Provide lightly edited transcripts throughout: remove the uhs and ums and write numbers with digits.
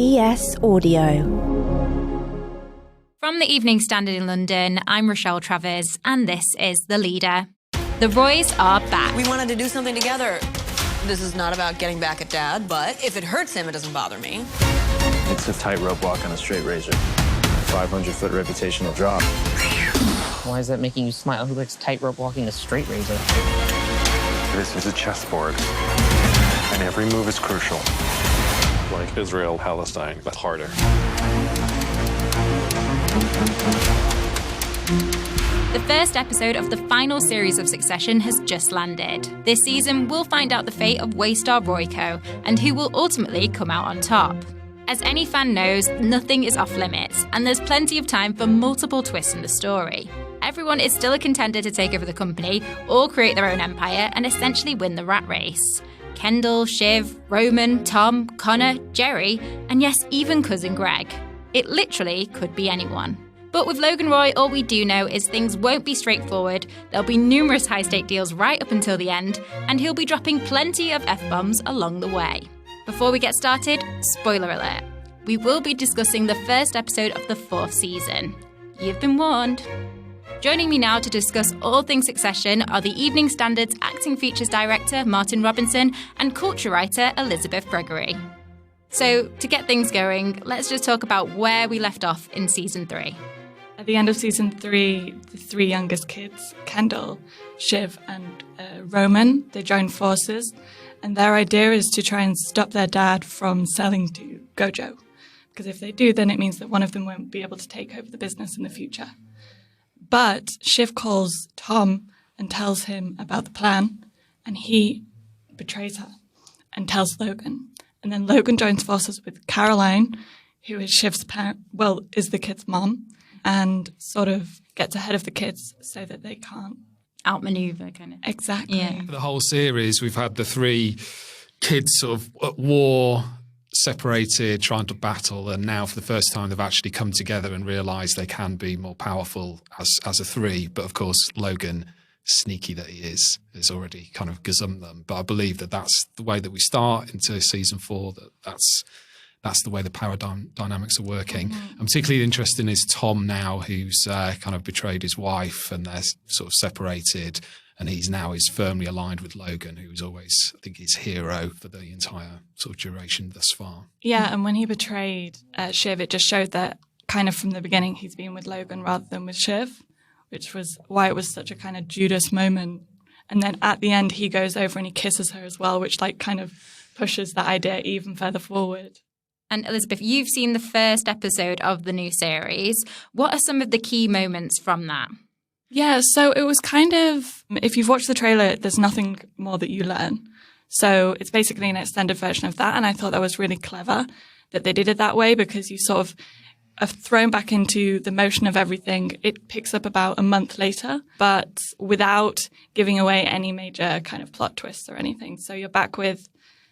ES Audio. From the Evening Standard in London, I'm Rochelle Travers, and this is The Leader. The Roys are back. We wanted to do something together. This is not about getting back at Dad, but if it hurts him, it doesn't bother me. It's a tightrope walk on a straight razor. 500-foot reputational drop. Why is that making you smile? Who likes tightrope walking a straight razor? This is a chessboard, and every move is crucial. Like Israel, Palestine, but harder. The first episode of the final series of Succession has just landed. This season, we'll find out the fate of Waystar Royco and who will ultimately come out on top. As any fan knows, nothing is off limits, and there's plenty of time for multiple twists in the story. Everyone is still a contender to take over the company, or create their own empire, and essentially win the rat race. Kendall, Shiv, Roman, Tom, Connor, Jerry, and yes, even cousin Greg. It literally could be anyone. But with Logan Roy, all we do know is things won't be straightforward, there'll be numerous high-stake deals right up until the end, and he'll be dropping plenty of F-bombs along the way. Before we get started, spoiler alert. We will be discussing the first episode of the 4th season. You've been warned. Joining me now to discuss all things Succession are the Evening Standard's Acting Features Director, Martin Robinson, and culture writer, Elizabeth Gregory. So, to get things going, let's just talk about where we left off in Season 3. At the end of Season 3, the 3 youngest kids, Kendall, Shiv and Roman, they join forces, and their idea is to try and stop their dad from selling to Gojo. Because if they do, then it means that one of them won't be able to take over the business in the future. But Shiv calls Tom and tells him about the plan, and he betrays her and tells Logan. And then Logan joins forces with Caroline, who is Shiv's is the kid's mom, and sort of gets ahead of the kids so that they can't Outmaneuver, kind of. Exactly. Yeah. The whole series, we've had the 3 kids sort of at war, separated, trying to battle, and now for the first time they've actually come together and realised they can be more powerful as a 3. But of course, Logan, sneaky that he is, has already kind of gazumped them. But I believe that that's the way that we start into Season 4, that's the way the power dynamics are working. And particularly interesting is Tom now, who's kind of betrayed his wife and they're sort of separated, and he's now is firmly aligned with Logan, who was always, I think, his hero for the entire sort of duration thus far. Yeah, and when he betrayed Shiv, it just showed that kind of from the beginning he's been with Logan rather than with Shiv, which was why it was such a kind of Judas moment. And then at the end, he goes over and he kisses her as well, which like kind of pushes that idea even further forward. And Elizabeth, you've seen the first episode of the new series. What are some of the key moments from that? Yeah, so it was kind of, if you've watched the trailer, there's nothing more that you learn. So it's basically an extended version of that. And I thought that was really clever that they did it that way, because you sort of are thrown back into the motion of everything. It picks up about a month later, but without giving away any major kind of plot twists or anything. So you're back with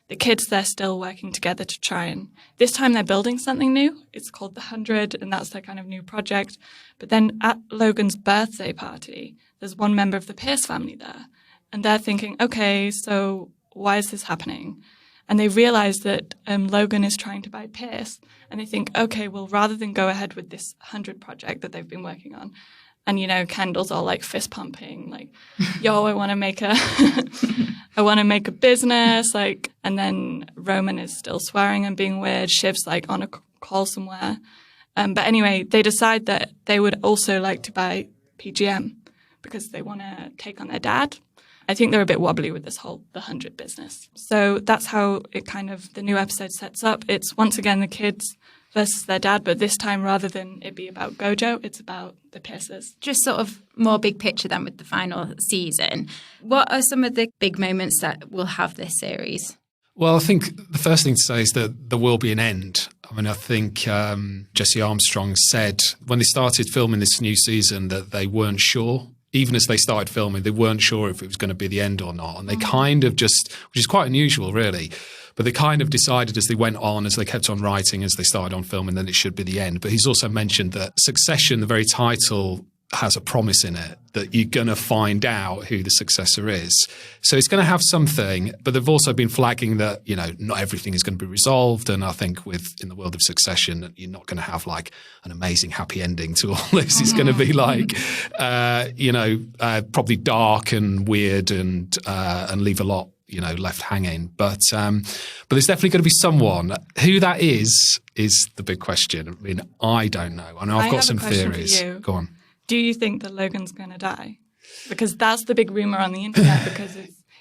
the kids, they're still working together to try and, this time they're building something new. It's called the 100, and that's their kind of new project. But then at Logan's birthday party, there's one member of the Pierce family there. And they're thinking, okay, so why is this happening? And they realize that Logan is trying to buy Pierce. And they think, okay, well, rather than go ahead with this 100 project that they've been working on, and, you know, Kendall's all like fist pumping, like, yo, I want to make a business, like, and then Roman is still swearing and being weird. Shiv's like on a call somewhere. But anyway, they decide that they would also like to buy PGM because they want to take on their dad. I think they're a bit wobbly with this whole the 100 business. So that's how it kind of, the new episode sets up. It's once again the kids versus their dad, but this time rather than it be about Gojo, it's about the Pierces. Just sort of more big picture than with the final season. What are some of the big moments that will have this series? Well, I think the first thing to say is that there will be an end. I mean, I think Jesse Armstrong said when they started filming this new season that they weren't sure. Even as they started filming, they weren't sure if it was going to be the end or not. And they kind of just, which is quite unusual, really, but they kind of decided as they went on, as they kept on writing, as they started on filming, that it should be the end. But he's also mentioned that Succession, the very title, has a promise in it that you're going to find out who the successor is. So it's going to have something, but they've also been flagging that, not everything is going to be resolved. And I think in the world of Succession, you're not going to have like an amazing happy ending to all this. It's going to be like, probably dark and weird and leave a lot, left hanging. But there's definitely going to be someone. Who that is the big question. I mean, I don't know. I know I've got some theories. Go on. Do you think that Logan's going to die? Because that's the big rumor on the internet, because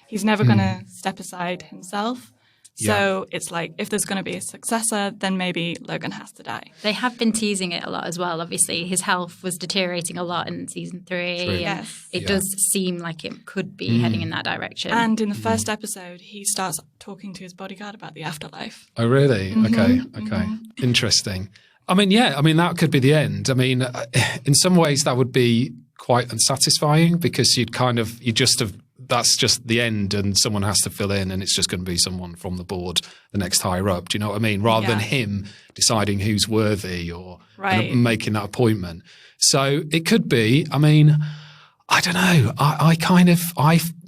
he's never going to step aside himself. So it's like, if there's going to be a successor, then maybe Logan has to die. They have been teasing it a lot as well. Obviously, his health was deteriorating a lot in season 3. Yes. It does seem like it could be heading in that direction. And in the first episode, he starts talking to his bodyguard about the afterlife. Oh, really? Okay. Interesting. I mean, that could be the end. I mean, in some ways that would be quite unsatisfying, because that's just the end and someone has to fill in, and it's just going to be someone from the board, the next higher up. Do you know what I mean? Rather than him deciding who's worthy or making that appointment. So it could be, I mean, I don't know.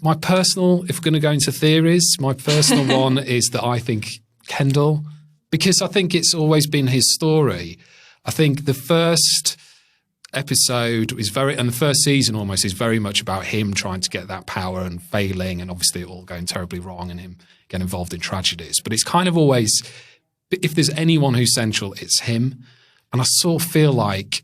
My personal, if we're going to go into theories, my personal one is that I think Kendall, because I think it's always been his story. I think the first episode and the first season almost is very much about him trying to get that power and failing, and obviously it all going terribly wrong and him getting involved in tragedies. But it's kind of always, if there's anyone who's central, it's him. And I sort of feel like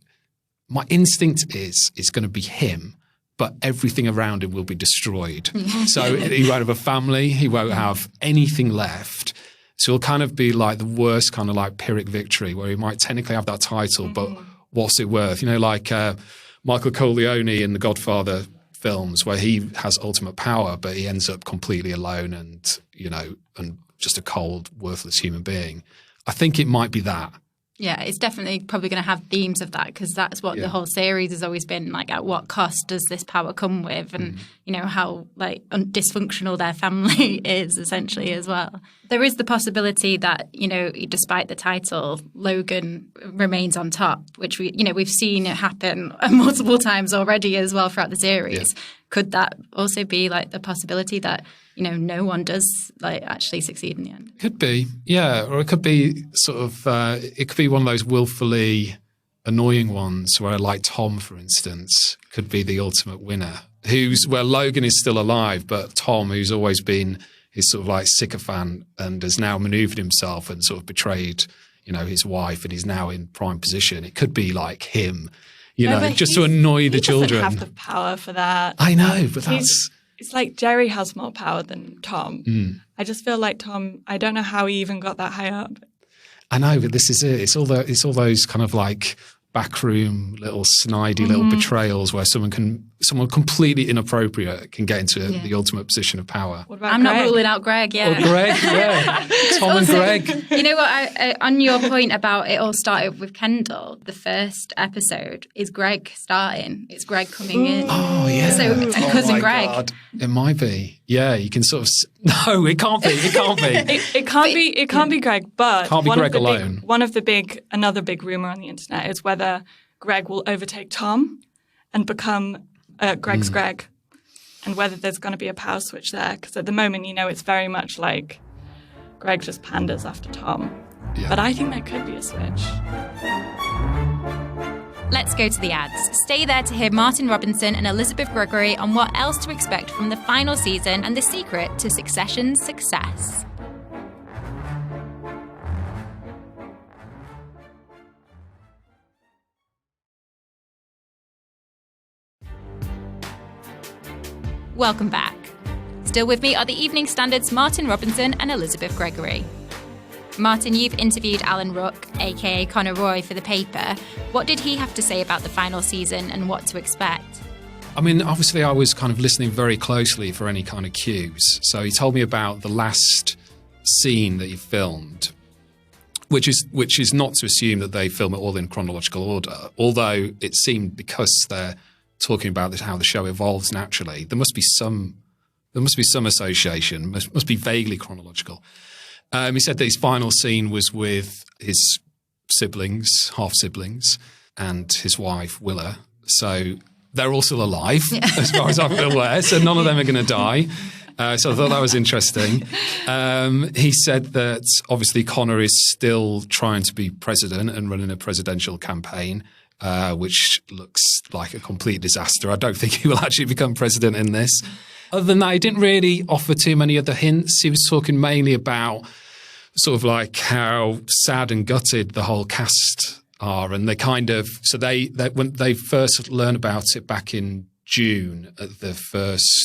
my instinct is it's going to be him, but everything around him will be destroyed. So he won't have a family. He won't have anything left. So it'll kind of be like the worst kind of like Pyrrhic victory, where he might technically have that title, but what's it worth? Like Michael Corleone in the Godfather films, where he has ultimate power, but he ends up completely alone and just a cold, worthless human being. I think it might be that. Yeah, it's definitely probably going to have themes of that, because that's what the whole series has always been like. At what cost does this power come with, and how like dysfunctional their family is essentially as well. There is the possibility that despite the title, Logan remains on top, which we've seen it happen multiple times already as well throughout the series. Yeah. Could that also be like the possibility that no one does like actually succeed in the end? Could be, yeah. Or it could be sort of, it could be one of those willfully annoying ones where, like Tom, for instance, could be the ultimate winner, where Logan is still alive, but Tom, who's always been his sort of like sycophant and has now maneuvered himself and sort of betrayed, his wife, and he's now in prime position. It could be like him, just to annoy the children. He doesn't have the power for that. I know, but it's like Jerry has more power than Tom. I just feel like Tom, I don't know how he even got that high up. I know, but this is it. It's all those kind of like backroom little snidey little betrayals where someone completely inappropriate can get into the ultimate position of power. I'm not ruling out Greg. Yeah, Greg. Yeah, Tom and Greg. You know what? On your point about it all started with Kendall, the first episode is Greg starting. It's Greg coming in. Oh yeah. So cousin Greg. God. It might be. Yeah, you can sort of. No, it can't be. It can't be. It can't be Greg. But can't be Greg alone. Another big rumor on the internet is whether Greg will overtake Tom and become Greg's Greg, and whether there's going to be a power switch there. Because at the moment, it's very much like Greg just panders after Tom. Yeah. But I think there could be a switch. Let's go to the ads. Stay there to hear Martin Robinson and Elizabeth Gregory on what else to expect from the final season and the secret to Succession's success. Welcome back. Still with me are the Evening Standard's Martin Robinson and Elizabeth Gregory. Martin, you've interviewed Alan Ruck, aka Connor Roy, for the paper. What did he have to say about the final season and what to expect? I mean, obviously I was kind of listening very closely for any kind of cues. So he told me about the last scene that he filmed, which is not to assume that they film it all in chronological order, although it seemed, because they're talking about how the show evolves naturally, there must be some association, must be vaguely chronological. He said that his final scene was with his siblings, half-siblings, and his wife, Willa, So they're all still alive, as far as I'm aware. So none of them are going to die. So I thought that was interesting. He said that obviously Connor is still trying to be president and running a presidential campaign, which looks like a complete disaster. I don't think he will actually become president in this. Other than that, he didn't really offer too many other hints. He was talking mainly about sort of like how sad and gutted the whole cast are. And they kind of, so they when they first learned about it back in June at the first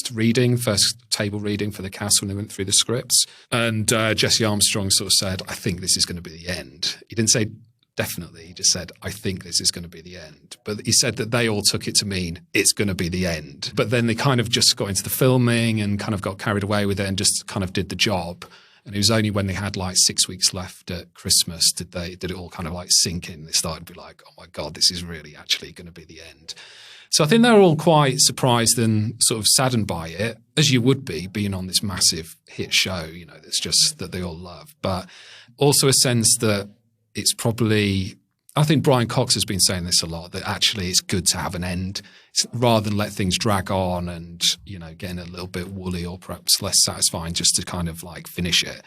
table reading for the cast when they went through the scripts. And Jesse Armstrong sort of said, I think this is going to be the end. He didn't say definitely. He just said, I think this is going to be the end. But he said that they all took it to mean it's going to be the end. But then they kind of just got into the filming and kind of got carried away with it and just kind of did the job. And it was only when they had like 6 weeks left at Christmas did it all kind of like sink in. They started to be like, oh my God, this is really actually going to be the end. So I think they're all quite surprised and sort of saddened by it, as you would be, being on this massive hit show, you know, that's just that they all love. But also a sense that it's probably, I think Brian Cox has been saying this a lot, that actually it's good to have an end rather than let things drag on and, you know, getting a little bit woolly or perhaps less satisfying just to kind of like finish it.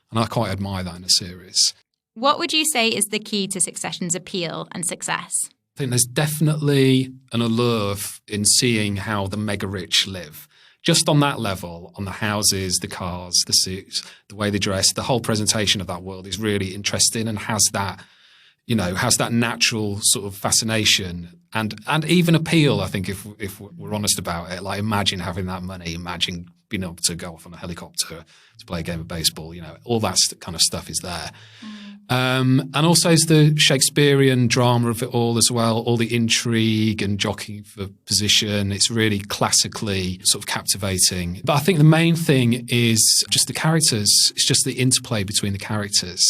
And I quite admire that in a series. What would you say is the key to Succession's appeal and success? I think there's definitely an allure in seeing how the mega rich live. Just on that level, on the houses, the cars, the suits, the way they dress, the whole presentation of that world is really interesting and has that natural sort of fascination and even appeal, I think, if we're honest about it. Like, imagine having that money, imagine being able to go off on a helicopter to play a game of baseball, you know, all that kind of stuff is there. And also is the Shakespearean drama of it all as well, all the intrigue and jockeying for position. It's really classically sort of captivating. But I think the main thing is just the characters. It's just the interplay between the characters,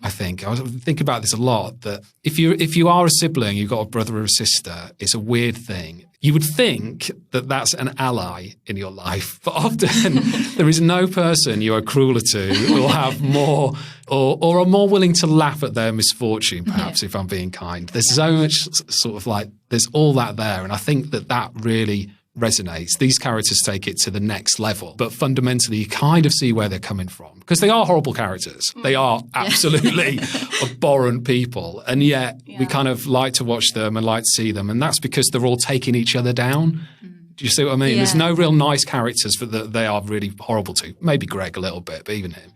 I think. I was thinking about this a lot, that if you are a sibling, you've got a brother or a sister, it's a weird thing. You would think that that's an ally in your life, but often there is no person you are crueler to who will have more or are more willing to laugh at their misfortune, perhaps, if I'm being kind. There's so much sort of like, there's all that there. And I think that really resonates. These characters take it to the next level, but fundamentally you kind of see where they're coming from because they are horrible characters. They are absolutely abhorrent people, and yet we kind of like to watch them and like to see them, and that's because they're all taking each other down. Do you see what I mean? There's no real nice characters that they are really horrible to. Maybe Greg a little bit, but even him.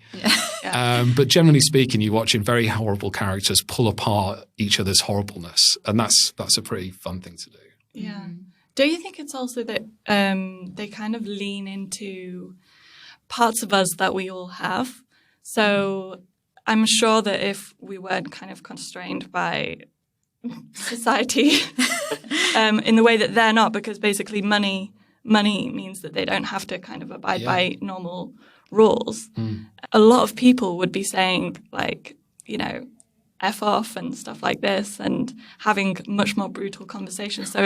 But generally speaking, you're watching very horrible characters pull apart each other's horribleness, and that's a pretty fun thing to do. Yeah. Do you think it's also that they kind of lean into parts of us that we all have? So I'm sure that if we weren't kind of constrained by society in the way that they're not, because basically money means that they don't have to kind of abide by normal rules. A lot of people would be saying, like, you know, F off and stuff like this, and having much more brutal conversations. So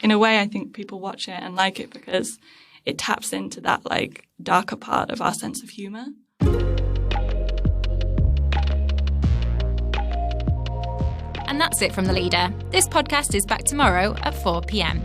in a way, I think people watch it and like it because it taps into that like darker part of our sense of humor. And that's it from The Leader. This podcast is back tomorrow at 4 p.m.